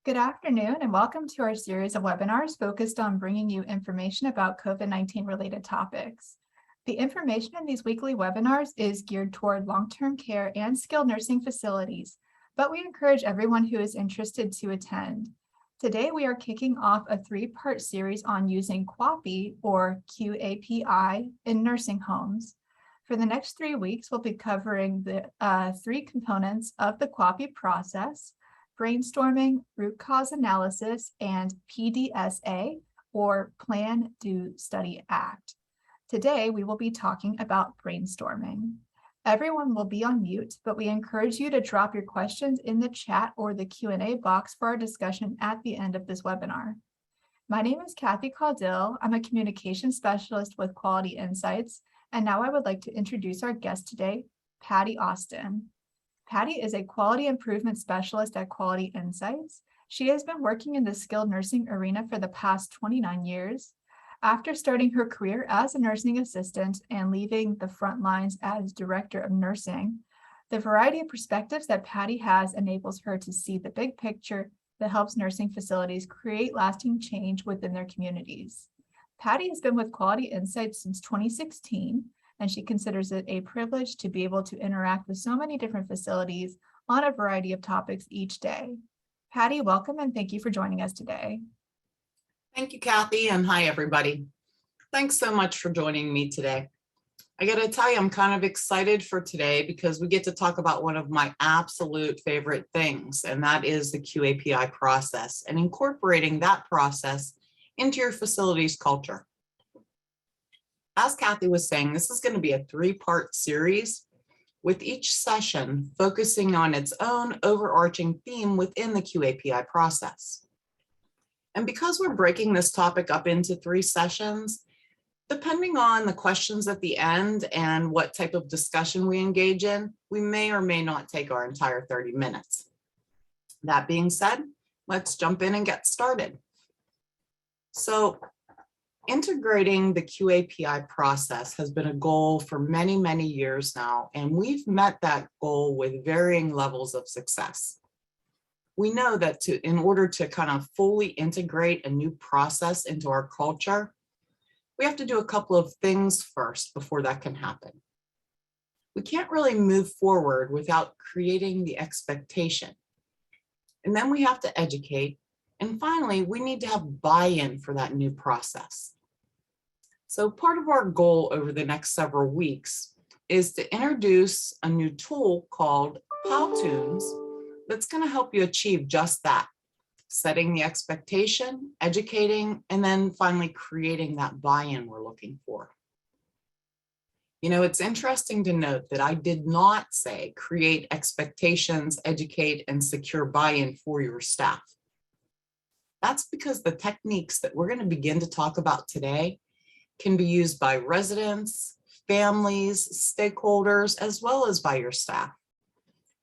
Good afternoon and welcome to our series of webinars focused on bringing you information about COVID-19 related topics. The information in these weekly webinars is geared toward long-term care and skilled nursing facilities, but we encourage everyone who is interested to attend. Today, we are kicking off a three-part series on using QAPI or QAPI in nursing homes. For the next 3 weeks, we'll be covering the three components of the QAPI process: brainstorming, root cause analysis, and PDSA, or Plan, Do, Study, Act. Today, we will be talking about brainstorming. Everyone will be on mute, but we encourage you to drop your questions in the chat or the Q&A box for our discussion at the end of this webinar. My name is Kathy Caudill. I'm a communication specialist with Quality Insights, and now I would like to introduce our guest today, Patty Austin. Patty is a quality improvement specialist at Quality Insights. She has been working in the skilled nursing arena for the past 29 years. After starting her career as a nursing assistant and leaving the front lines as director of nursing, the variety of perspectives that Patty has enables her to see the big picture that helps nursing facilities create lasting change within their communities. Patty has been with Quality Insights since 2016, and she considers it a privilege to be able to interact with so many different facilities on a variety of topics each day. Patty, welcome and thank you for joining us today. Thank you, Kathy, and hi, everybody. Thanks so much for joining me today. I got to tell you, I'm kind of excited for today because we get to talk about one of my absolute favorite things, and that is the QAPI process and incorporating that process into your facility's culture. As Kathy was saying, this is going to be a three-part series with each session focusing on its own overarching theme within the QAPI process. And because we're breaking this topic up into 3 sessions, depending on the questions at the end and what type of discussion we engage in, we may or may not take our entire 30 minutes. That being said, let's jump in and get started. So, integrating the QAPI process has been a goal for many, many years now, and we've met that goal with varying levels of success. We know that in order to kind of fully integrate a new process into our culture, we have to do a couple of things first before that can happen. We can't really move forward without creating the expectation. And then we have to educate. And finally, we need to have buy-in for that new process. So part of our goal over the next several weeks is to introduce a new tool called Powtoons that's going to help you achieve just that, setting the expectation, educating, and then finally creating that buy-in we're looking for. You know, it's interesting to note that I did not say create expectations, educate, and secure buy-in for your staff. That's because the techniques that we're going to begin to talk about today can be used by residents, families, stakeholders, as well as by your staff.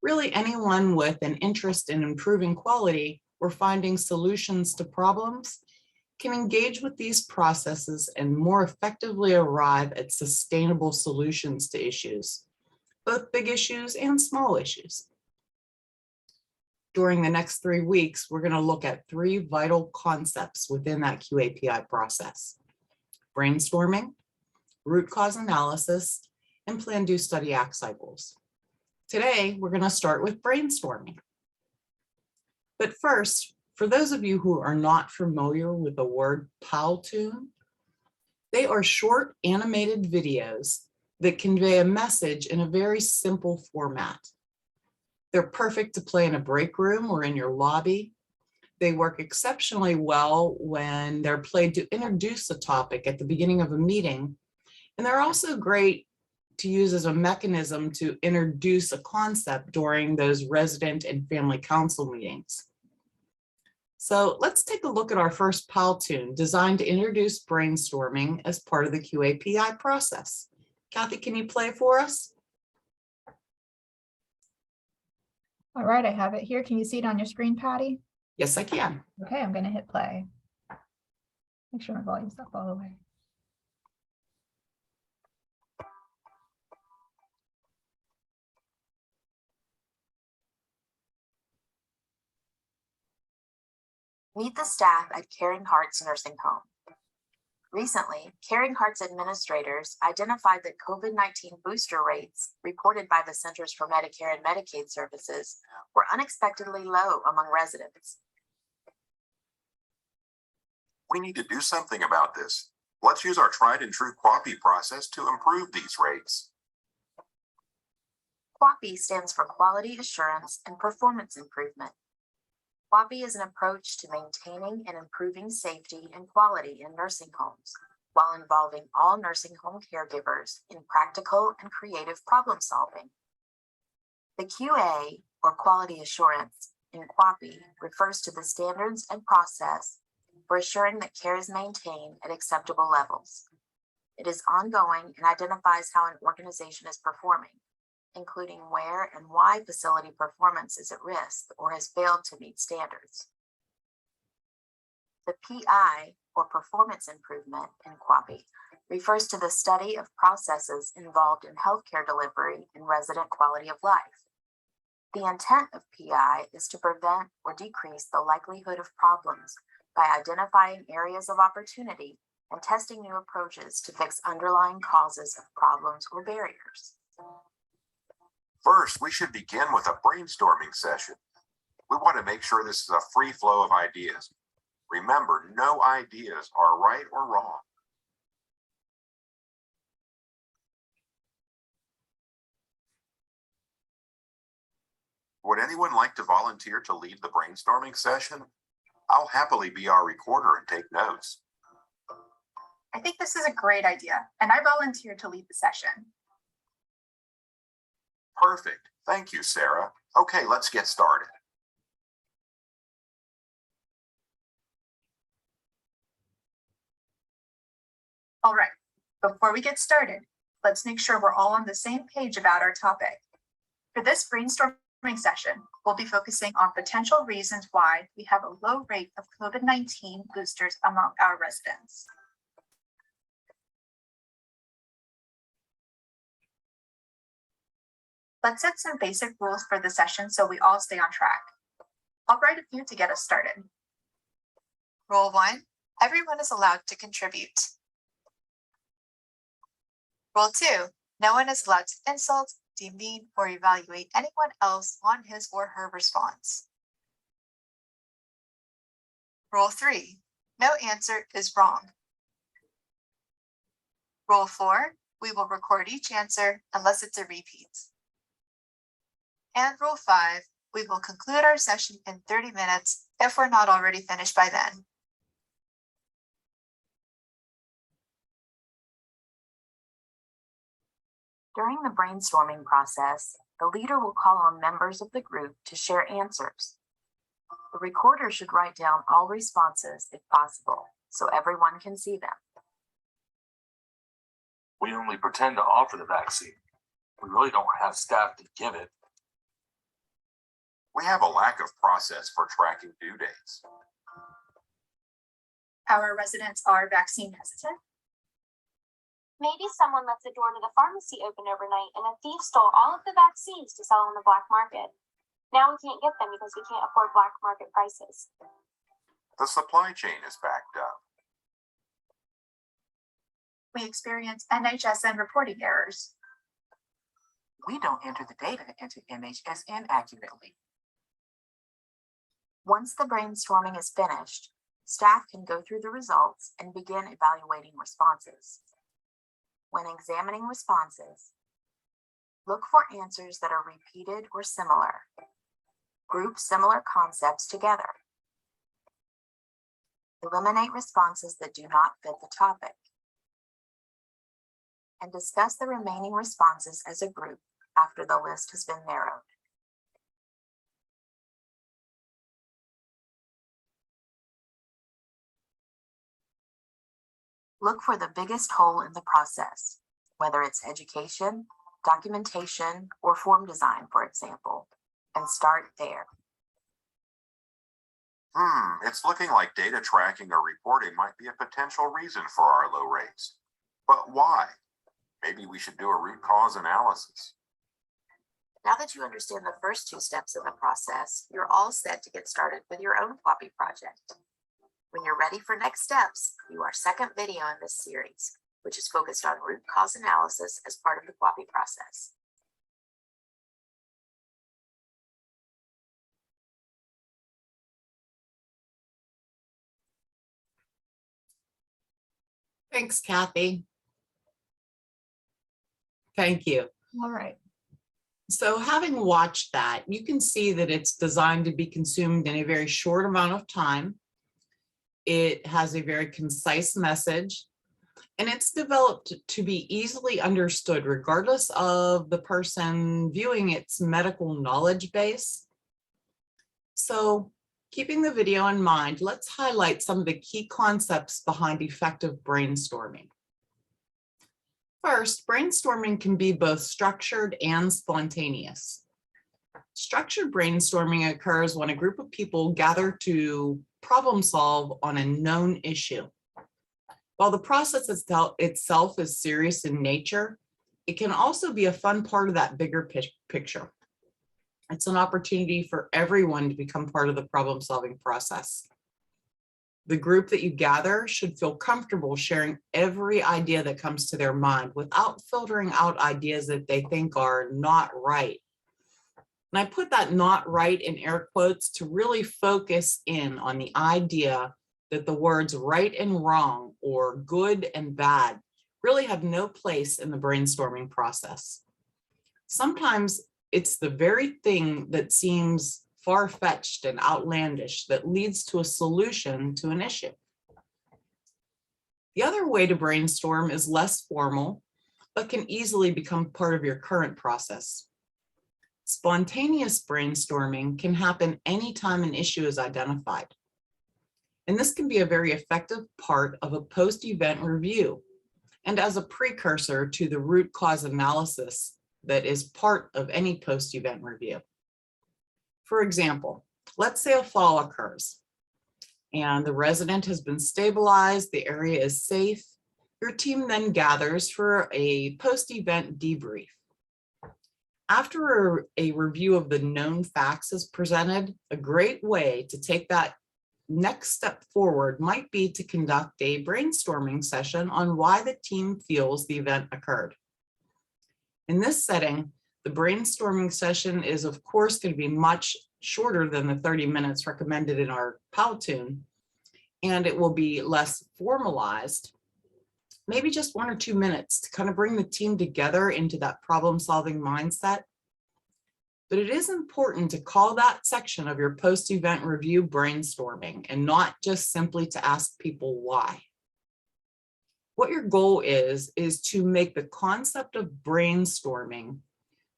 Really, anyone with an interest in improving quality or finding solutions to problems can engage with these processes and more effectively arrive at sustainable solutions to issues, both big issues and small issues. During the next 3 weeks, we're going to look at 3 vital concepts within that QAPI process: brainstorming, root cause analysis, and plan, do, study, act cycles. Today, we're going to start with brainstorming. But first, for those of you who are not familiar with the word Powtoon, they are short animated videos that convey a message in a very simple format. They're perfect to play in a break room or in your lobby. They work exceptionally well when they're played to introduce a topic at the beginning of a meeting. And they're also great to use as a mechanism to introduce a concept during those resident and family council meetings. So let's take a look at our first Powtoon designed to introduce brainstorming as part of the QAPI process. Kathy, can you play for us? All right, I have it here. Can you see it on your screen, Patty? Yes, I can. Okay, I'm going to hit play. Make sure my volume's up all the way. Meet the staff at Caring Hearts Nursing Home. Recently, Caring Hearts administrators identified that COVID-19 booster rates reported by the Centers for Medicare and Medicaid Services were unexpectedly low among residents. We need to do something about this. Let's use our tried and true QAPI process to improve these rates. QAPI stands for Quality Assurance and Performance Improvement. QAPI is an approach to maintaining and improving safety and quality in nursing homes, while involving all nursing home caregivers in practical and creative problem solving. The QA, or quality assurance, in QAPI refers to the standards and process for assuring that care is maintained at acceptable levels. It is ongoing and identifies how an organization is performing, including where and why facility performance is at risk or has failed to meet standards. The PI, or performance improvement, in QAPI refers to the study of processes involved in healthcare delivery and resident quality of life. The intent of PI is to prevent or decrease the likelihood of problems by identifying areas of opportunity and testing new approaches to fix underlying causes of problems or barriers. First, we should begin with a brainstorming session. We want to make sure this is a free flow of ideas. Remember, no ideas are right or wrong. Would anyone like to volunteer to lead the brainstorming session? I'll happily be our recorder and take notes. I think this is a great idea, and I volunteer to lead the session. Perfect. Thank you, Sarah. Okay, let's get started. All right, before we get started, let's make sure we're all on the same page about our topic. For this brainstorming session, we'll be focusing on potential reasons why we have a low rate of COVID-19 boosters among our residents. Let's set some basic rules for the session so we all stay on track. I'll write a few to get us started. Rule 1, everyone is allowed to contribute. Rule 2, no one is allowed to insult, demean, or evaluate anyone else on his or her response. Rule 3, no answer is wrong. Rule 4, we will record each answer unless it's a repeat. And Rule 5, we will conclude our session in 30 minutes if we're not already finished by then. During the brainstorming process, the leader will call on members of the group to share answers. The recorder should write down all responses if possible, so everyone can see them. We only pretend to offer the vaccine. We really don't have staff to give it. We have a lack of process for tracking due dates. Our residents are vaccine hesitant. Maybe someone left the door to the pharmacy open overnight and a thief stole all of the vaccines to sell on the black market. Now we can't get them because we can't afford black market prices. The supply chain is backed up. We experience NHSN reporting errors. We don't enter the data into NHSN accurately. Once the brainstorming is finished, staff can go through the results and begin evaluating responses. When examining responses, look for answers that are repeated or similar. Group similar concepts together. Eliminate responses that do not fit the topic. And discuss the remaining responses as a group after the list has been narrowed. Look for the biggest hole in the process, whether it's education, documentation, or form design, for example, and start there. It's looking like data tracking or reporting might be a potential reason for our low rates. But why? Maybe we should do a root cause analysis. Now that you understand the first two steps of the process, you're all set to get started with your own QAPI project. When you're ready for next steps, view our second video in this series, which is focused on root cause analysis as part of the QAPI process. Thanks, Kathy. Thank you. All right. So having watched that, you can see that it's designed to be consumed in a very short amount of time. It has a very concise message, and it's developed to be easily understood regardless of the person viewing its medical knowledge base. So keeping the video in mind, let's highlight some of the key concepts behind effective brainstorming. First, brainstorming can be both structured and spontaneous. Structured brainstorming occurs when a group of people gather to problem solve on a known issue. While the process itself is serious in nature, it can also be a fun part of that bigger picture. It's an opportunity for everyone to become part of the problem-solving process. The group that you gather should feel comfortable sharing every idea that comes to their mind without filtering out ideas that they think are not right. And I put that "not right" in air quotes to really focus in on the idea that the words right and wrong or good and bad really have no place in the brainstorming process. Sometimes it's the very thing that seems far-fetched and outlandish that leads to a solution to an issue. The other way to brainstorm is less formal, but can easily become part of your current process. Spontaneous brainstorming can happen anytime an issue is identified. And this can be a very effective part of a post-event review and as a precursor to the root cause analysis that is part of any post-event review. For example, let's say a fall occurs and the resident has been stabilized, the area is safe. Your team then gathers for a post-event debrief. After a review of the known facts is presented, a great way to take that next step forward might be to conduct a brainstorming session on why the team feels the event occurred. In this setting, the brainstorming session is of course going to be much shorter than the 30 minutes recommended in our Powtoon, and it will be less formalized, maybe just 1 or 2 minutes to kind of bring the team together into that problem-solving mindset. But it is important to call that section of your post-event review brainstorming and not just simply to ask people why. What your goal is to make the concept of brainstorming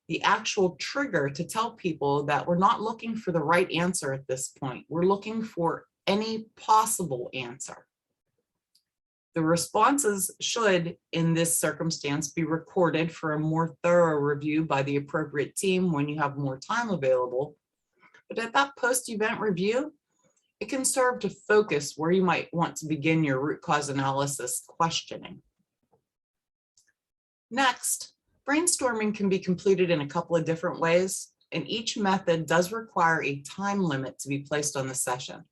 the actual trigger to tell people that we're not looking for the right answer at this point. We're looking for any possible answer. The responses should, in this circumstance, be recorded for a more thorough review by the appropriate team when you have more time available. But at that post-event review, it can serve to focus where you might want to begin your root cause analysis questioning. Next, brainstorming can be completed in a couple of different ways, and each method does require a time limit to be placed on the session.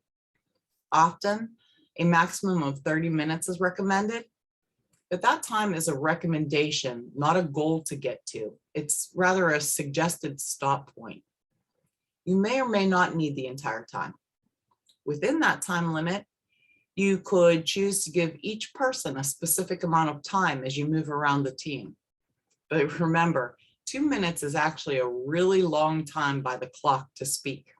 Often, a maximum of 30 minutes is recommended, but that time is a recommendation, not a goal to get to. It's rather a suggested stop point. You may or may not need the entire time. Within that time limit, you could choose to give each person a specific amount of time as you move around the team. But remember, 2 minutes is actually a really long time by the clock to speak.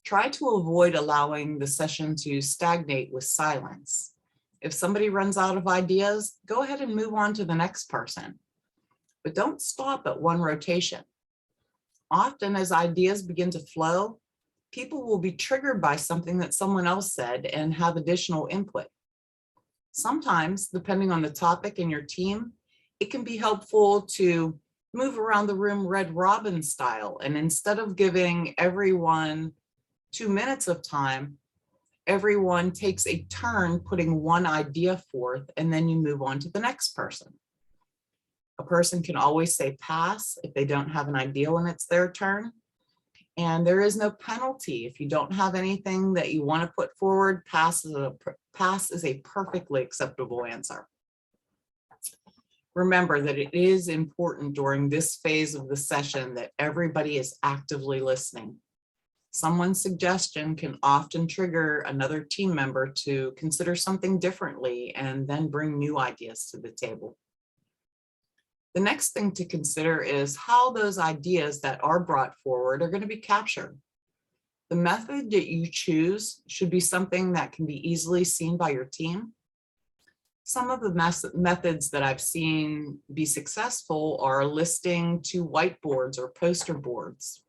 Try to avoid allowing the session to stagnate with silence. If somebody runs out of ideas, go ahead and move on to the next person. But don't stop at one rotation. Often as ideas begin to flow, people will be triggered by something that someone else said and have additional input. Sometimes, depending on the topic and your team, it can be helpful to move around the room Red Robin style, and instead of giving everyone 2 minutes of time, everyone takes a turn putting one idea forth, and then you move on to the next person. A person can always say pass if they don't have an idea when it's their turn. And there is no penalty. If you don't have anything that you want to put forward, pass is a perfectly acceptable answer. Remember that it is important during this phase of the session that everybody is actively listening. Someone's suggestion can often trigger another team member to consider something differently and then bring new ideas to the table. The next thing to consider is how those ideas that are brought forward are going to be captured. The method that you choose should be something that can be easily seen by your team. Some of the methods that I've seen be successful are listing to whiteboards or poster boards,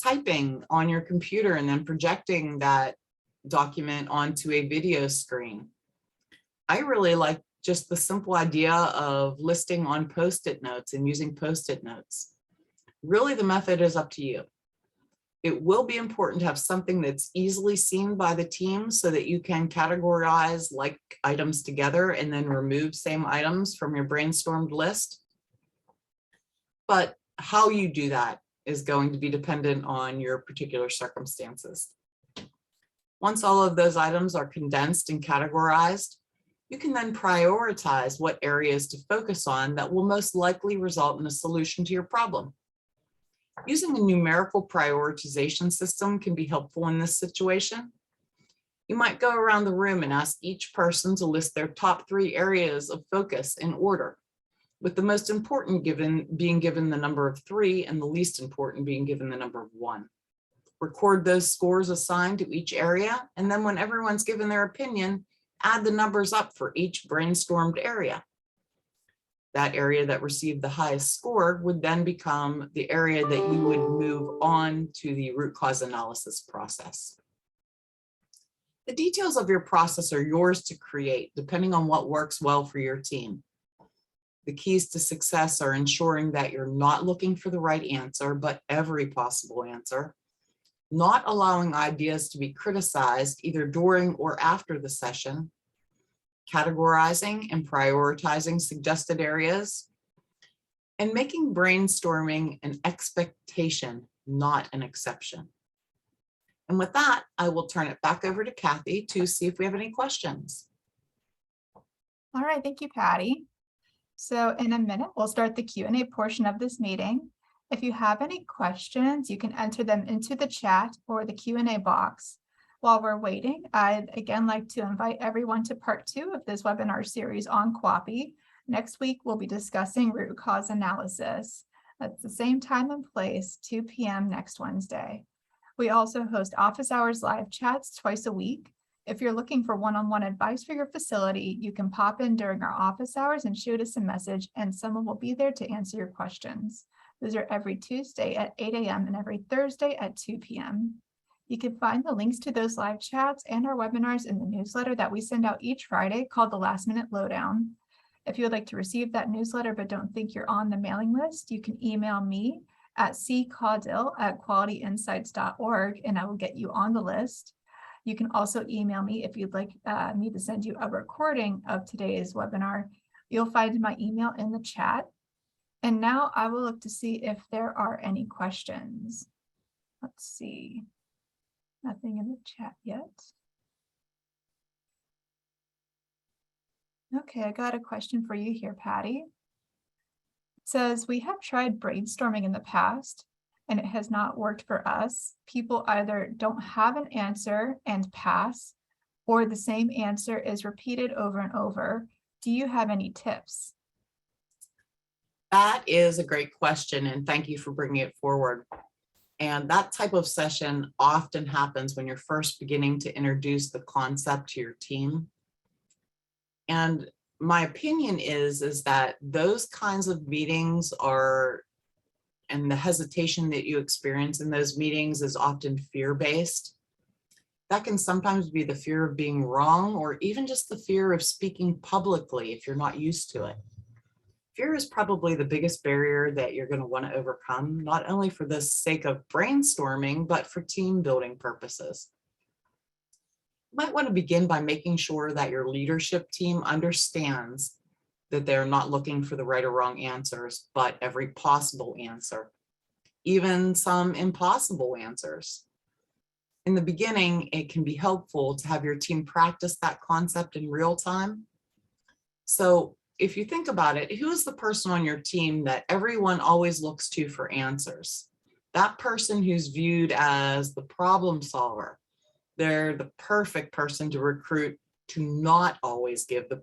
typing on your computer and then projecting that document onto a video screen. I really like just the simple idea of listing on Post-it notes and using Post-it notes. Really, the method is up to you. It will be important to have something that's easily seen by the team so that you can categorize like items together and then remove same items from your brainstormed list. But how you do that is going to be dependent on your particular circumstances. Once all of those items are condensed and categorized, you can then prioritize what areas to focus on that will most likely result in a solution to your problem. Using a numerical prioritization system can be helpful in this situation. You might go around the room and ask each person to list their top 3 areas of focus in order, with the most important being given the number of 3 and the least important being given the number of 1. Record those scores assigned to each area, and then when everyone's given their opinion, add the numbers up for each brainstormed area. That area that received the highest score would then become the area that you would move on to the root cause analysis process. The details of your process are yours to create, depending on what works well for your team. The keys to success are ensuring that you're not looking for the right answer, but every possible answer, not allowing ideas to be criticized either during or after the session, categorizing and prioritizing suggested areas, and making brainstorming an expectation, not an exception. And with that, I will turn it back over to Kathy to see if we have any questions. All right, thank you, Patty. So in a minute, we'll start the Q&A portion of this meeting. If you have any questions, you can enter them into the chat or the Q&A box. While we're waiting, I'd again like to invite everyone to part 2 of this webinar series on QAPI. Next week, we'll be discussing root cause analysis. At the same time and place, 2 p.m. next Wednesday. We also host office hours live chats twice a week. If you're looking for one-on-one advice for your facility, you can pop in during our office hours and shoot us a message, and someone will be there to answer your questions. Those are every Tuesday at 8 a.m. and every Thursday at 2 p.m. You can find the links to those live chats and our webinars in the newsletter that we send out each Friday called the Last Minute Lowdown. If you would like to receive that newsletter but don't think you're on the mailing list, you can email me at caudill@qualityinsights.org and I will get you on the list. You can also email me if you'd like me to send you a recording of today's webinar. You'll find my email in the chat. And now I will look to see if there are any questions. Let's see. Nothing in the chat yet. Okay, I got a question for you here, Patty. It says, we have tried brainstorming in the past and it has not worked for us. People either don't have an answer and pass, or the same answer is repeated over and over. Do you have any tips? That is a great question, and thank you for bringing it forward. And that type of session often happens when you're first beginning to introduce the concept to your team. And my opinion is that those kinds of meetings are, and the hesitation that you experience in those meetings is often fear-based. That can sometimes be the fear of being wrong, or even just the fear of speaking publicly if you're not used to it. Fear is probably the biggest barrier that you're going to want to overcome, not only for the sake of brainstorming, but for team building purposes. You might want to begin by making sure that your leadership team understands that they're not looking for the right or wrong answers, but every possible answer. even some impossible answers. In the beginning, it can be helpful to have your team practice that concept in real time. So if you think about it, who is the person on your team that everyone always looks to for answers? That person who's viewed as the problem solver. They're the perfect person to recruit to not always give the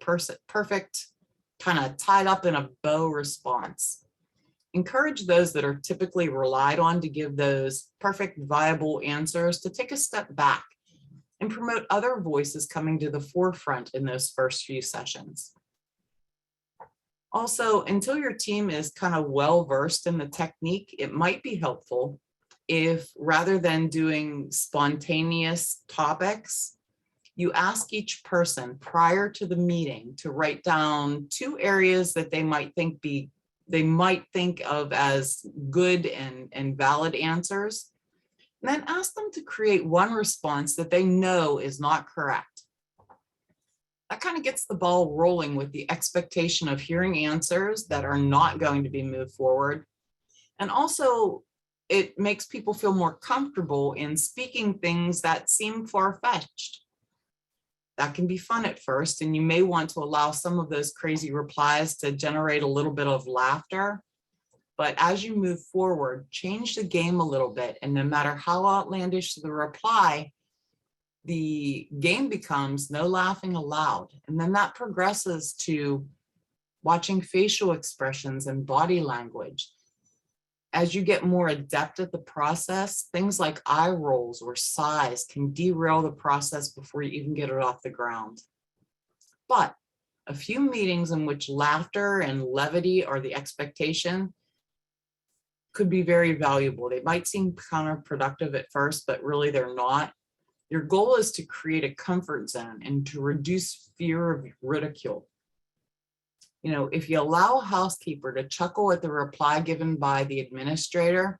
perfect kind of tied up in a bow response. Encourage those that are typically relied on to give those perfect, viable answers to take a step back and promote other voices coming to the forefront in those first few sessions. Also, until your team is kind of well-versed in the technique, it might be helpful if, rather than doing spontaneous topics, you ask each person prior to the meeting to write down 2 areas that they might think of as good and valid answers, and then ask them to create one response that they know is not correct. That kind of gets the ball rolling with the expectation of hearing answers that are not going to be moved forward. And also, it makes people feel more comfortable in speaking things that seem far-fetched. That can be fun at first, and you may want to allow some of those crazy replies to generate a little bit of laughter. But as you move forward, change the game a little bit, and no matter how outlandish the reply, the game becomes no laughing allowed. And then that progresses to watching facial expressions and body language. As you get more adept at the process, things like eye rolls or sighs can derail the process before you even get it off the ground. But a few meetings in which laughter and levity are the expectation could be very valuable. They might seem counterproductive at first, but really they're not. Your goal is to create a comfort zone and to reduce fear of ridicule. You know, if you allow a housekeeper to chuckle at the reply given by the administrator,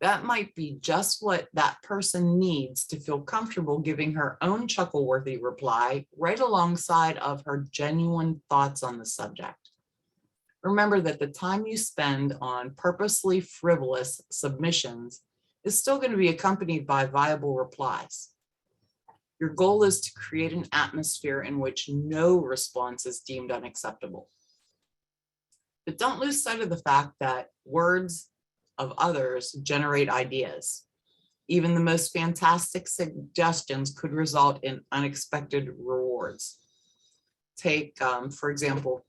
that might be just what that person needs to feel comfortable giving her own chuckle-worthy reply right alongside of her genuine thoughts on the subject. Remember that the time you spend on purposely frivolous submissions is still going to be accompanied by viable replies. Your goal is to create an atmosphere in which no response is deemed unacceptable. But don't lose sight of the fact that words of others generate ideas. Even the most fantastic suggestions could result in unexpected rewards. Take, for example,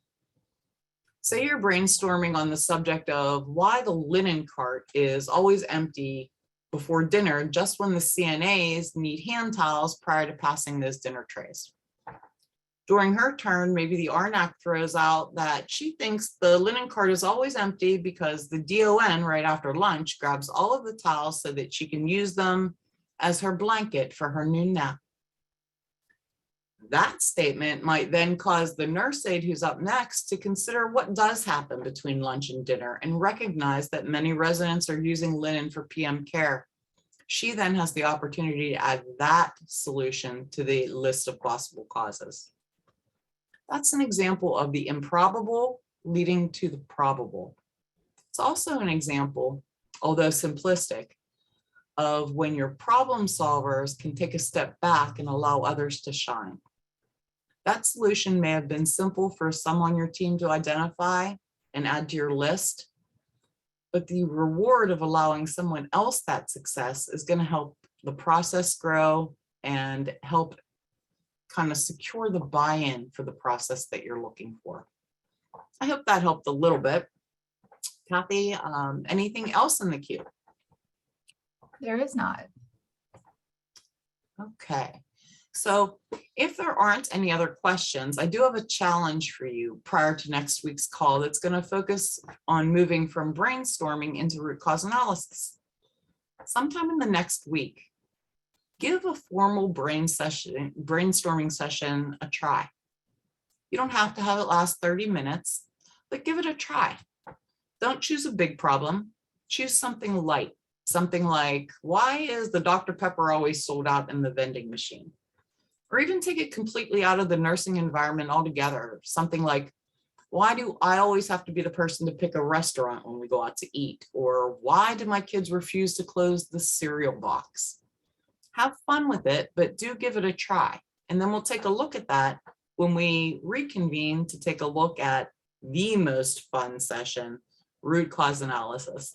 say you're brainstorming on the subject of why the linen cart is always empty before dinner, just when the CNAs need hand towels prior to passing those dinner trays. During her turn, maybe the RNAC throws out that she thinks the linen cart is always empty because the DON right after lunch grabs all of the towels so that she can use them as her blanket for her noon nap. That statement might then cause the nurse aide who's up next to consider what does happen between lunch and dinner and recognize that many residents are using linen for PM care. She then has the opportunity to add that solution to the list of possible causes. That's an example of the improbable leading to the probable. It's also an example, although simplistic, of when your problem solvers can take a step back and allow others to shine. That solution may have been simple for some on your team to identify and add to your list, but the reward of allowing someone else that success is going to help the process grow and help kind of secure the buy-in for the process that you're looking for. I hope that helped a little bit. Kathy, anything else in the queue? There is not. Okay, so if there aren't any other questions, I do have a challenge for you prior to next week's call that's going to focus on moving from brainstorming into root cause analysis. Sometime in the next week, give a formal brainstorming session a try. You don't have to have it last 30 minutes, but give it a try. Don't choose a big problem. Choose something light. Something like, why is the Dr. Pepper always sold out in the vending machine? Or even take it completely out of the nursing environment altogether. Something like, Why do I always have to be the person to pick a restaurant when we go out to eat? Or why do my kids refuse to close the cereal box? Have fun with it, but do give it a try. And then we'll take a look at that when we reconvene to take a look at the most fun session, root cause analysis.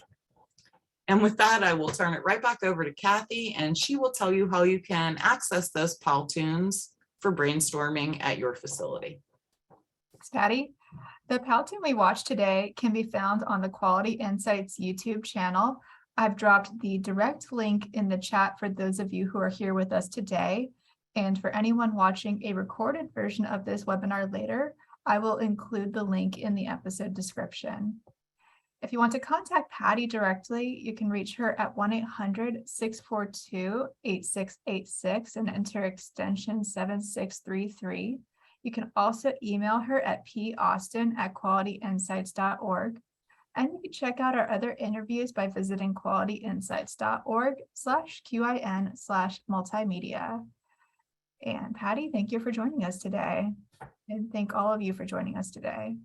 And with that, I will turn it right back over to Kathy, and she will tell you how you can access those Powtoons for brainstorming at your facility. Thanks, Patty. The Powtoon we watched today can be found on the Quality Insights YouTube channel. I've dropped the direct link in the chat for those of you who are here with us today. And for anyone watching a recorded version of this webinar later, I will include the link in the episode description. If you want to contact Patty directly, you can reach her at 1-800-642-8686 and enter extension 7633. You can also email her at paustin@qualityinsights.org. And you can check out our other interviews by visiting qualityinsights.org/QIN/multimedia. And Patty, thank you for joining us today. And thank all of you for joining us today.